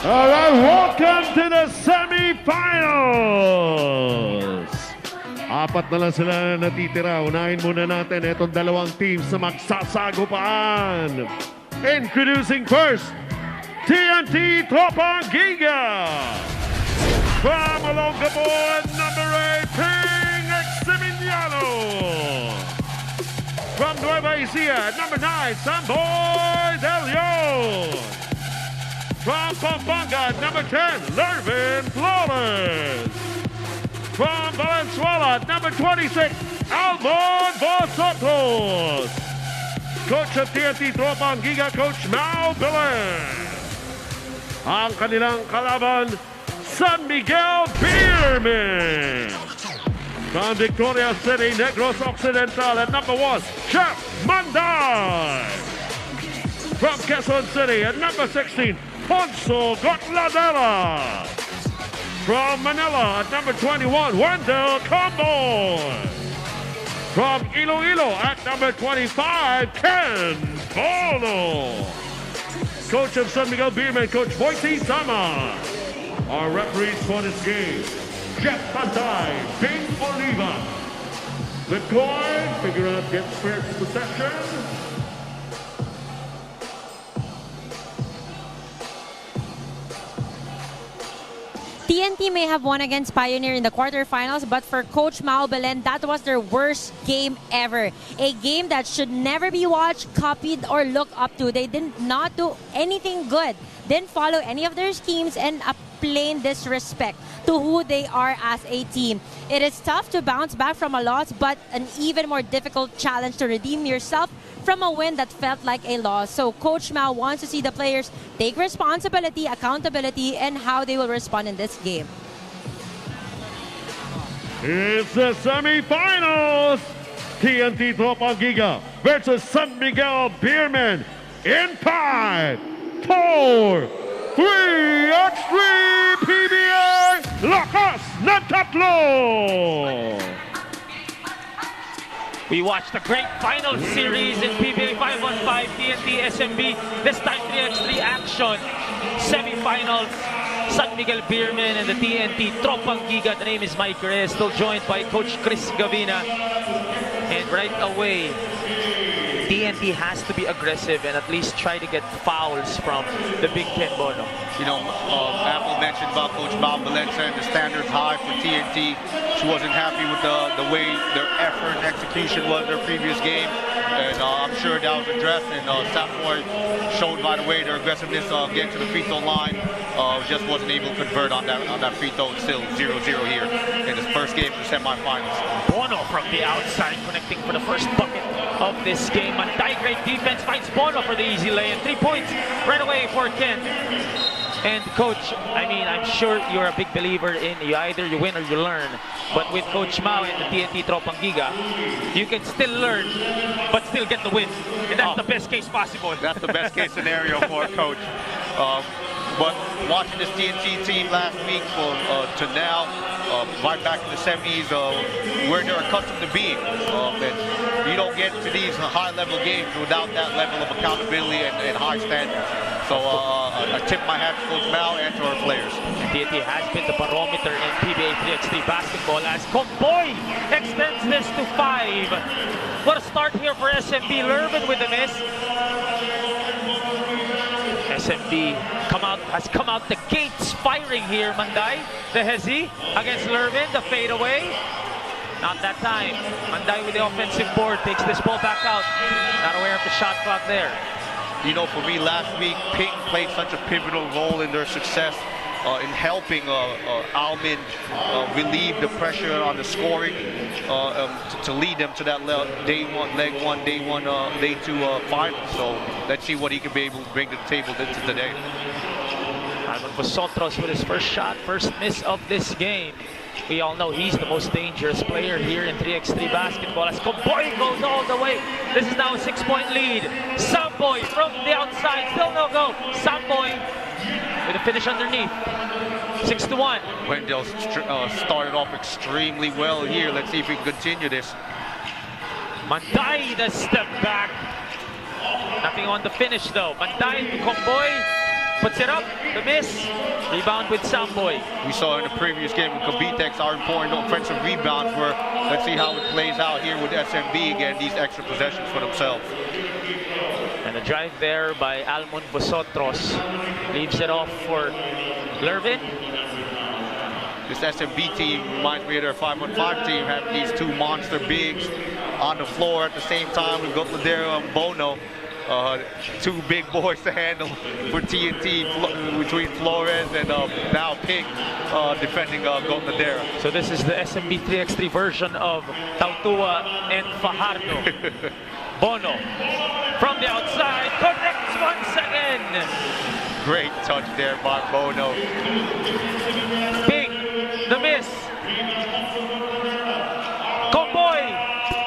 All right, welcome to the semifinals. Apat na lang sila na natitira. Unahin muna natin itong dalawang teams na magsasagupaan. Introducing first, TNT Tropang Giga. From Olongapo, number 18, Eximiniano. From Nueva Ecija, number 9, Samboy Del Leon. From Pampanga, number 10, Lervin Flores. From Valenzuela, number 26, Albon Vosotos. Coach of TNT Tropang Giga, Coach Mau Belen. Ang kanilang kalaban, San Miguel Beermen. From Victoria City, Negros Occidental, at number 1, Chef Manday. From Quezon City, at number 16, Ponso Gotladera. From Manila, at number 21, Wendell Combo. From Iloilo, at number 25, Ken Bolo. Coach of San Miguel Beermen, Coach Boise Sama. Our referees for this game, Jeff Pantay, Bing Oliva. The coin, figure out gets first possession. TNT may have won against Pioneer in the quarterfinals, but for Coach Mau Belen, that was their worst game ever. A game that should never be watched, copied, or looked up to. They did not do anything good, didn't follow any of their schemes, and a plain disrespect to who they are as a team. It is tough to bounce back from a loss, but an even more difficult challenge to redeem yourself from a win that felt like a loss. So Coach Mau wants to see the players take responsibility, accountability, and how they will respond in this game. It's the semifinals. TNT Tropang Giga versus San Miguel Beermen in 5, 4, 3 at 3 PBA Lakas ng Tatlo. We watched a great final series in PBA 5-on-5 TNT SMB. This time 3x3 action. Semifinals, San Miguel Beermen and the TNT Tropang Giga. The name is Mike Reyes, still joined by Coach Chris Gavina. And right away, TNT has to be aggressive and at least try to get fouls from the Big Ken Bono. You know, Apple mentioned about Coach Mau Belen saying the standards high for TNT. She wasn't happy with the way their effort and execution was their previous game. And I'm sure that was addressed. And Samoy showed by the way their aggressiveness getting to the free throw line. Just wasn't able to convert on that free throw. It's still 0-0 here in his first game of the semifinals. Bono from the outside connecting for the first bucket of this game. Manday, great defense, finds Bono for the easy lay-in. 3 points right away for Ken. And Coach, I mean, I'm sure you're a big believer in either you win or you learn. But with Coach Mau and the TNT Tropang Giga, you can still learn, but still get the win. And that's the best case possible. That's the best case scenario for a coach. But watching this TNT team last week to now, right back in the 70s, where they're accustomed to being. And you don't get to these high-level games without that level of accountability and high standards. So I tip my hat to Coach Mau and to our players. TNT has been the barometer in PBA 3x3 basketball as Comboy extends this to 5. What a start here for SMB. Lervin with the miss. SMB has come out the gates firing here. Manday, the hezi against Lervin, the fadeaway. Not that time. Manday with the offensive board takes this ball back out. Not aware of the shot clock there. You know, for me last week, Ping played such a pivotal role in their success in helping Almond relieve the pressure on the scoring to lead them to that day two final. So let's see what he can be able to bring to the table today. Almond Vosotros with his first shot, first miss of this game. We all know he's the most dangerous player here in 3x3 basketball as Comboy goes all the way. This is now a 6-point lead. Samboy from the outside, still no go. Samboy with a finish underneath. 6-1. Wendell started off extremely well here. Let's see if we can continue this. Manday, the step back. Nothing on the finish though. Manday to Comboy. puts it up, the miss. Rebound with Samboy. We saw in the previous game with Cavitex how important offensive rebounds were. Let's see how it plays out here with SMB again, these extra possessions for themselves. And a drive there by Almon Vosotros. Leaves it off for Lervin. This SMB team reminds me of their 5-on-5 team, having these two monster bigs on the floor at the same time. We've got Ladero and Bono. Two big boys to handle for TNT between Flores and now Pig defending Gotladera. So this is the SMB 3x3 version of Tautua and Fajardo. Bono from the outside connects once again. Great touch there by Bono. Pig, the miss. Comboy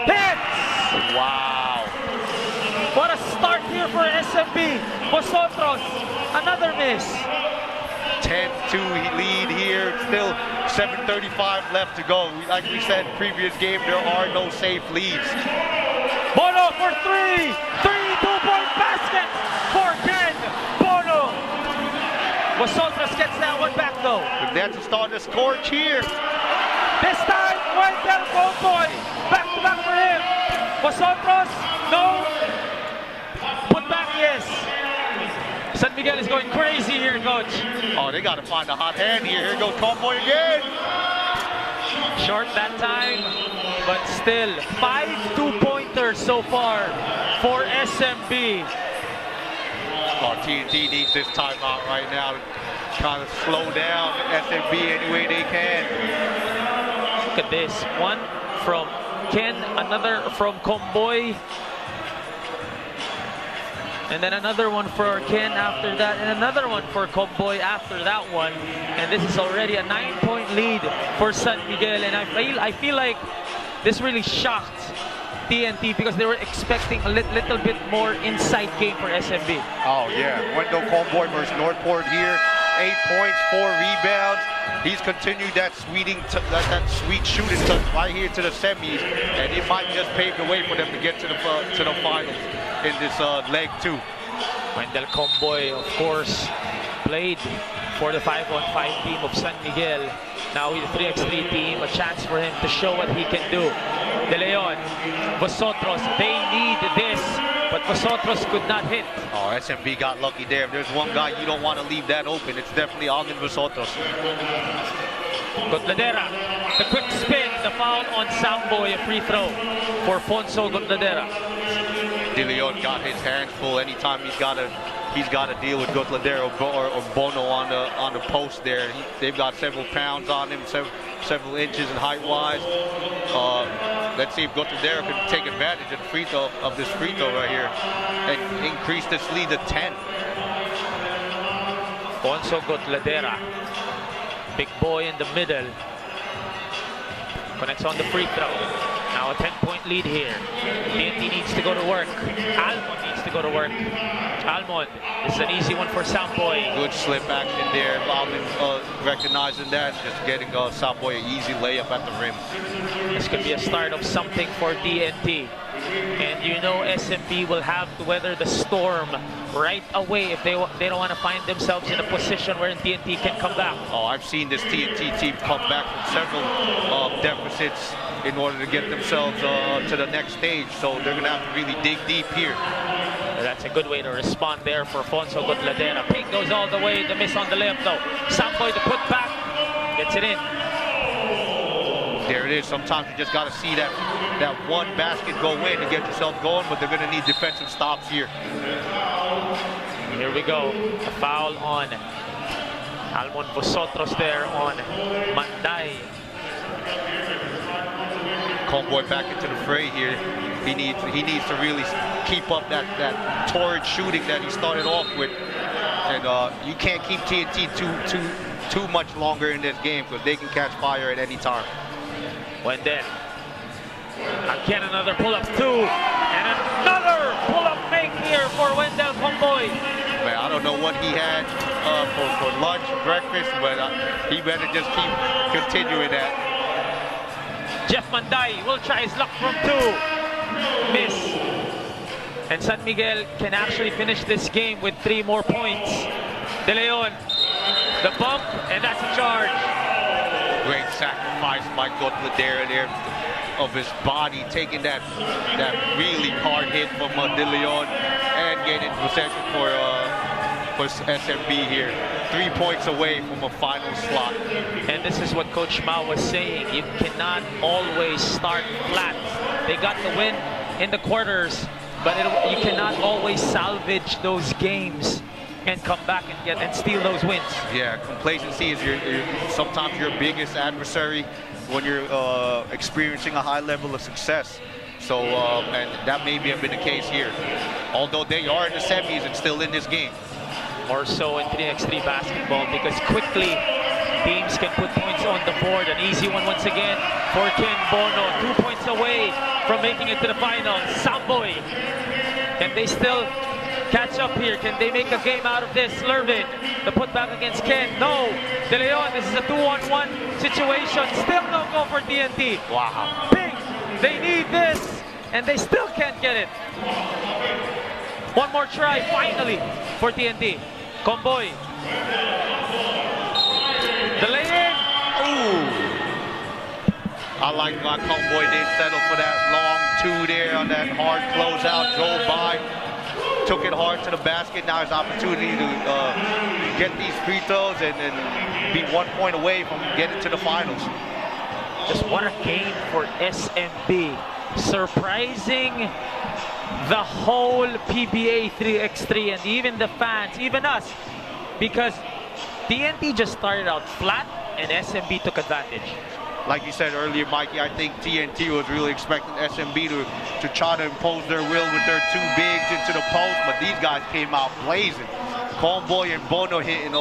hits. Wow. What a start here for SMB. Vosotros, another miss. 10-2 lead here. Still 7:35 left to go. Like we said previous game, there are no safe leads. Bono for three. 2-point basket for Ken. Bono. Vosotros gets that one back though. That's to start the scorch here. This time, Wendell Comboy. Back to back for him. Vosotros, no. Put back, yes. San Miguel is going crazy here, coach. Oh, they got to find a hot hand here. Here goes Comboy again. Short that time, but still 5 2-pointers so far for SMB. Oh, TNT needs this timeout right now to kind of slow down SMB any way they can. Look at this. One from Ken, another from Comboy. And then another one for Ken after that, and another one for Comboy after that one. And this is already a 9-point lead for San Miguel. And I feel like this really shocked TNT because they were expecting a little bit more inside game for SMB. Oh yeah, Wendell Comboy versus Northport here. 8 points, 4 rebounds. He's continued that that sweet shooting touch right here to the semis, and it might just pave the way for them to get to the finals in this leg 2. Wendell Comboy, of course, played for the 5-on-5 team of San Miguel. Now with the 3x3 team, a chance for him to show what he can do. De Leon, Vosotros, they need this, but Vosotros could not hit. Oh, SMB got lucky there. If there's one guy you don't want to leave that open, it's definitely Alvin Vosotros. Gotladera, the quick spin, the foul on Samboy, a free throw for Fonso Gotladera. De Leon got his hands full anytime he's got to deal with Gotladera or Bono on the post there. They've got several pounds on him, several inches in height-wise. Let's see if Gotladera can take advantage of this free throw right here and increase this lead to 10. Fonso Gotladera, big boy in the middle, connects on the free throw. Now a 10-point lead here. TNT needs to go to work. Almond needs to go to work. Almond, this is an easy one for Samboy. Good slip action there. Almond recognizing that, just getting Samboy an easy layup at the rim. This could be a start of something for TNT. And you know SMB will have to weather the storm right away if they don't want to find themselves in a position where TNT can come back. Oh, I've seen this TNT team come back from several deficits in order to get themselves to the next stage. So they're going to have to really dig deep here. That's a good way to respond there for Fonso Gotladera. Pink goes all the way, the miss on the layup though. Samboy to put back, gets it in. There it is. Sometimes you just got to see that one basket go in to get yourself going, but they're going to need defensive stops here. Here we go. A foul on Almon Vosotros there on Manday. Comboy back into the fray here. He needs to really keep up that torrid shooting that he started off with, and you can't keep TNT too much longer in this game because they can catch fire at any time. Wendell. Again, another pull-up two, and another pull-up make here for Wendell Comboy. Man, I don't know what he had for lunch, breakfast, but he better just keep continuing that. Jeff Manday will try his luck from 2. Miss. And San Miguel can actually finish this game with 3 more points. De Leon, the bump, and that's a charge. Great sacrifice by Gotladera there of his body, taking that really hard hit from De Leon and getting possession for SMB here. 3 points away from a final slot. And this is what Coach Mao was saying. You cannot always start flat. They got the win in the quarters, but you cannot always salvage those games and come back and steal those wins. Yeah, complacency is sometimes your biggest adversary when you're experiencing a high level of success. So, and that maybe have been the case here. Although they are in the semis and still in this game. More so in 3x3 basketball, because quickly teams can put points on the board. An easy one once again for Ken Bono. 2 points away from making it to the finals. Samboy, can they still catch up here? Can they make a game out of this? Lervin, the putback against Ken. No. De Leon, this is a 2-on-1 situation. Still no go for TNT. Wow. Big. They need this, and they still can't get it. One more try, finally, for TNT. Comboy. The lay-in. Ooh. I like my Comboy did settle for that long two there on that hard closeout. Drove by, took it hard to the basket. Now his opportunity to get these free throws and be 1 point away from getting to the finals. Just what a game for SMB. Surprising the whole PBA 3x3 and even the fans, even us, because TNT just started out flat and SMB took advantage. Like you said earlier, Mikey, I think TNT was really expecting SMB to try to impose their will with their two bigs into the post, but these guys came out blazing. Comboy and Bono hitting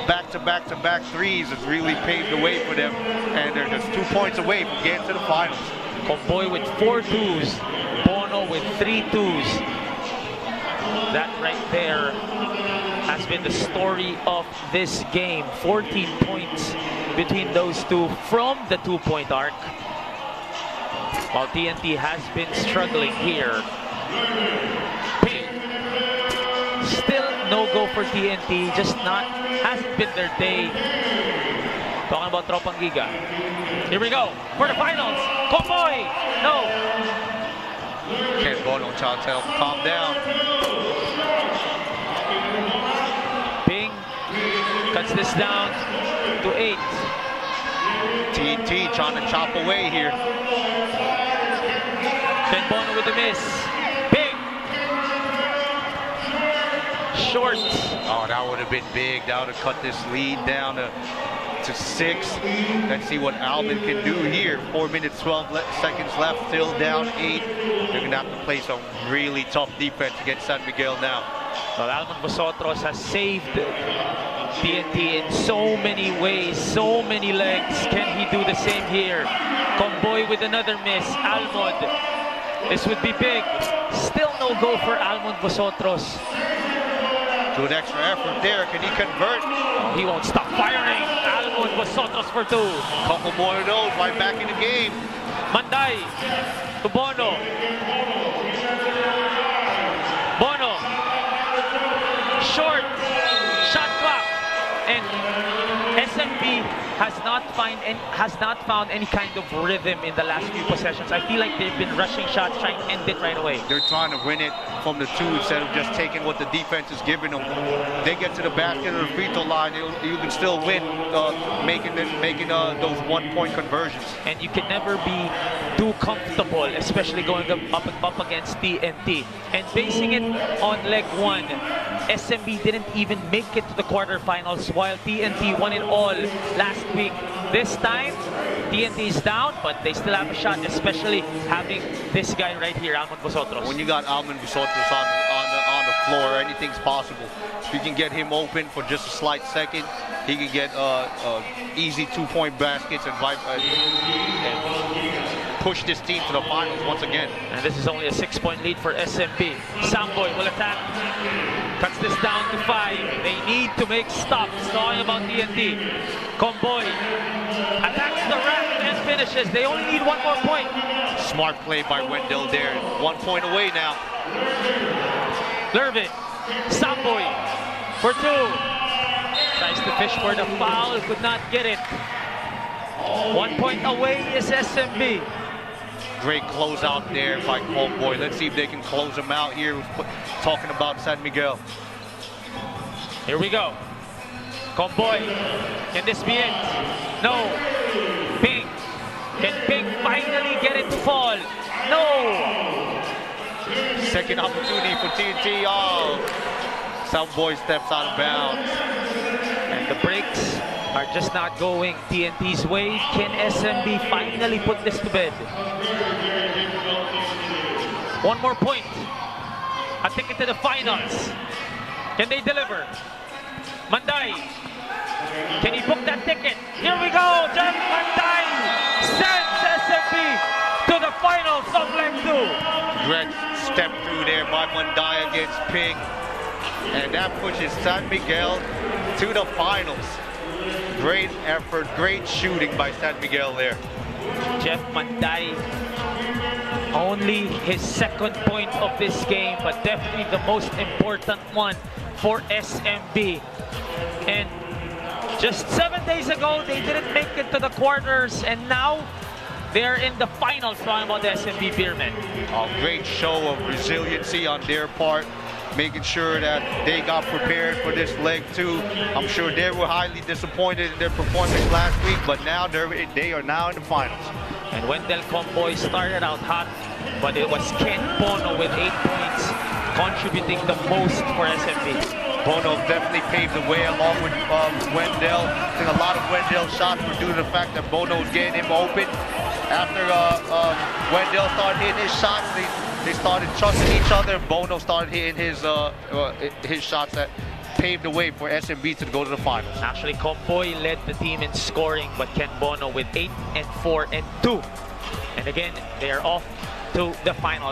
back-to-back threes has really paved the way for them, and they're just 2 points away from getting to the finals. Comboy with 4 twos, Bono with 3 twos. That right there has been the story of this game. 14 points between those two from the 2-point arc, while TNT has been struggling here. Still no go for TNT, just hasn't been their day. Talking about Tropang Giga. Here we go for the finals. Comboy! No! Ken Bono trying to tell him, calm down. Ping cuts this down to 8. TNT trying to chop away here. Ken Bono with the miss. Ping! Short. Oh, that would have been big. That would have cut this lead down to 6. Let's see what Alvin can do here. 4 minutes, 12 seconds left, still down 8. They're going to have to play some really tough defense against San Miguel now. Well, Almond Vosotros has saved TNT in so many ways, so many legs. Can he do the same here? Comboy with another miss. Almond. This would be big. Still no go for Almond Vosotros. Good extra effort there. Can he convert? Oh, he won't stop firing. Almond Vosotros for 2. Couple more of those right back in the game. Manday to Bono. Bono. Short. Shot clock. And SMB has not found any kind of rhythm in the last few possessions. I feel like they've been rushing shots, trying to end it right away. They're trying to win it from the 2 instead of just taking what the defense is giving them. They get to the basket or the free throw line, you can still win, making those 1 point conversions. And you can never be too comfortable, especially going up against TNT. And basing it on leg 1, SMB didn't even make it to the quarterfinals, while TNT won it all last week. This time, TNT is down, but they still have a shot, especially having this guy right here, Almond Vosotros. When you got Almond Vosotros on the floor, anything's possible. If you can get him open for just a slight second, he can get easy 2-point baskets and push this team to the finals once again. And this is only a 6-point lead for SMB. Samboy will attack. Cuts this down to 5. They need to make stops. Talking about TNT. Comboy attacks the rack and finishes. They only need 1 more point. Smart play by Wendell there. 1 point away now. Lervin. Samboy for 2. Tries to fish for the foul, could not get it. 1 point away is SMB. Great closeout there by Homeboy. Let's see if they can close him out here. Talking about San Miguel. Here we go. Comboy, can this be it? No. Ping. Can Ping finally get it to fall? No. Second opportunity for TNT. Oh, Boy steps out of bounds. And the breaks are just not going TNT's way. Can SMB finally put this to bed? One more point. A ticket to the finals. Can they deliver? Manday. Can he book that ticket? Here we go. John Manday sends SMB to the finals of Leg 2. Great step through there by Manday against Ping. And that pushes San Miguel to the finals. Great effort, great shooting by San Miguel there. Jeff Manday, only his second point of this game, but definitely the most important one for SMB. And just 7 days ago, they didn't make it to the quarters, and now they're in the finals talking about the SMB Beermen. A great show of resiliency on their part, making sure that they got prepared for this leg 2. I'm sure they were highly disappointed in their performance last week, but now they are now in the finals. And Wendell Comboy started out hot, but it was Ken Bono with 8 points, contributing the most for SMB. Bono definitely paved the way along with Wendell. I think a lot of Wendell's shots were due to the fact that Bono was getting him open. After Wendell started hitting his shots, they started trusting each other. Bono started hitting his shots that paved the way for SMB to go to the finals. Actually, Comboy led the team in scoring, but Ken Bono with 8 and 4 and 2. And again, they are off to the finals.